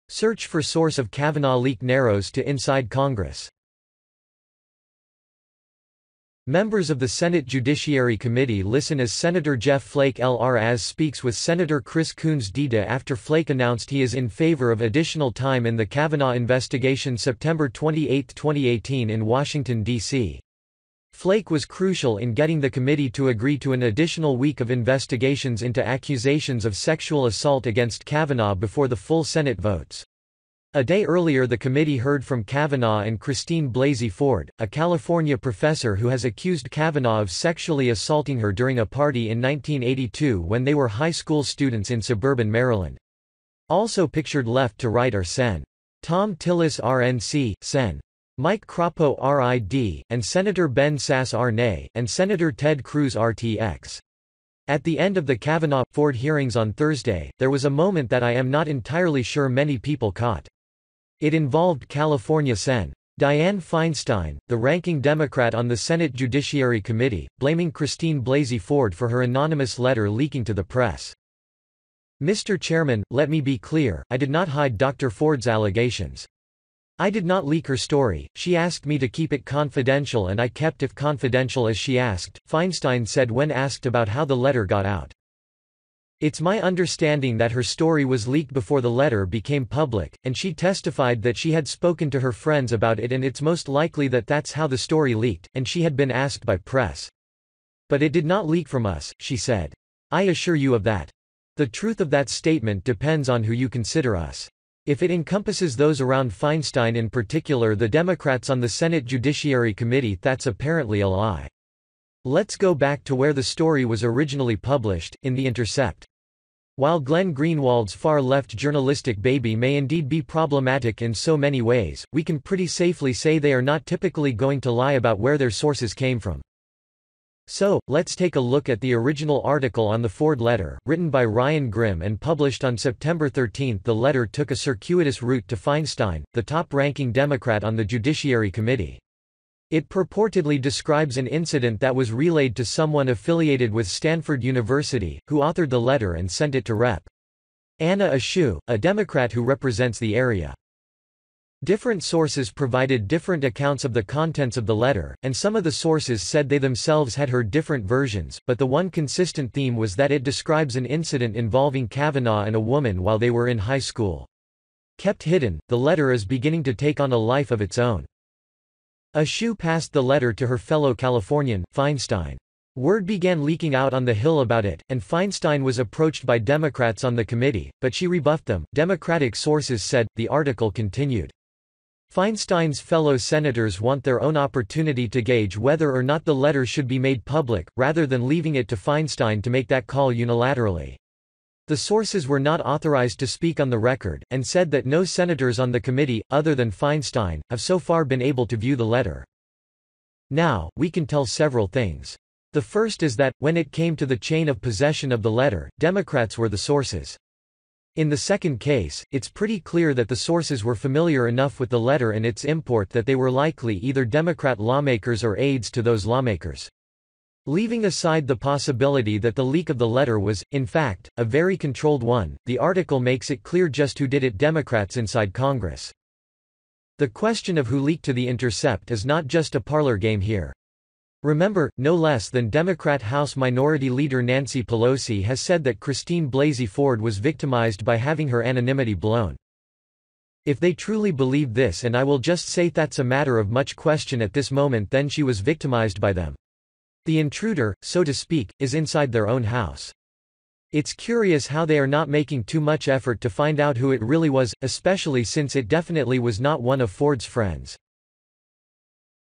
Search for source of Kavanaugh leak narrows to inside Congress. Members of the Senate Judiciary Committee listen as Senator Jeff Flake Lr. speaks with Senator Coons after Flake announced he is in favor of additional time in the Kavanaugh investigation September 28, 2018 in Washington, D.C. Flake was crucial in getting the committee to agree to an additional week of investigations into accusations of sexual assault against Kavanaugh before the full Senate votes. A day earlier the committee heard from Kavanaugh and Blasey Ford, a California professor who has accused Kavanaugh of sexually assaulting her during a party in 1982 when they were high school students in suburban Maryland. Also pictured left to right are Sen. Thom Tillis RNC, Sen. Mike Crapo RID, and Senator Ben Sasse RNA, and Senator Ted Cruz RTX. At the end of the Kavanaugh-Ford hearings on Thursday, there was a moment that I am not entirely sure many people caught. It involved California Sen. Dianne Feinstein, the ranking Democrat on the Senate Judiciary Committee, blaming Blasey Ford for her anonymous letter leaking to the press. Mr. Chairman, let me be clear, I did not hide Dr. Ford's allegations. I did not leak her story, she asked me to keep it confidential and I kept it confidential as she asked, Feinstein said when asked about how the letter got out. It's my understanding that her story was leaked before the letter became public, and she testified that she had spoken to her friends about it and it's most likely that that's how the story leaked, and she had been asked by press. But it did not leak from us, she said. I assure you of that. The truth of that statement depends on who you consider us. If it encompasses those around Feinstein, in particular the Democrats on the Senate Judiciary Committee, that's apparently a lie. Let's go back to where the story was originally published, in The Intercept. While Glenn Greenwald's far-left journalistic baby may indeed be problematic in so many ways, we can pretty safely say they are not typically going to lie about where their sources came from. So, let's take a look at the original article on the Ford letter, written by Ryan Grimm and published on September 13. The letter took a circuitous route to Feinstein, the top-ranking Democrat on the Judiciary Committee. It purportedly describes an incident that was relayed to someone affiliated with Stanford University, who authored the letter and sent it to Rep. Anna Eshoo, a Democrat who represents the area. Different sources provided different accounts of the contents of the letter, and some of the sources said they themselves had heard different versions, but the one consistent theme was that it describes an incident involving Kavanaugh and a woman while they were in high school. Kept hidden, the letter is beginning to take on a life of its own. Eshoo passed the letter to her fellow Californian, Feinstein. Word began leaking out on the Hill about it, and Feinstein was approached by Democrats on the committee, but she rebuffed them, Democratic sources said. The article continued. Feinstein's fellow senators want their own opportunity to gauge whether or not the letter should be made public, rather than leaving it to Feinstein to make that call unilaterally. The sources were not authorized to speak on the record, and said that no senators on the committee, other than Feinstein, have so far been able to view the letter. Now, we can tell several things. The first is that, when it came to the chain of possession of the letter, Democrats were the sources. In the second case, it's pretty clear that the sources were familiar enough with the letter and its import that they were likely either Democrat lawmakers or aides to those lawmakers. Leaving aside the possibility that the leak of the letter was, in fact, a very controlled one, the article makes it clear just who did it: Democrats inside Congress. The question of who leaked to The Intercept is not just a parlor game here. Remember, no less than Democrat House Minority Leader Nancy Pelosi has said that Blasey Ford was victimized by having her anonymity blown. If they truly believe this, and I will just say that's a matter of much question at this moment, then she was victimized by them. The intruder, so to speak, is inside their own house. It's curious how they are not making too much effort to find out who it really was, especially since it definitely was not one of Ford's friends.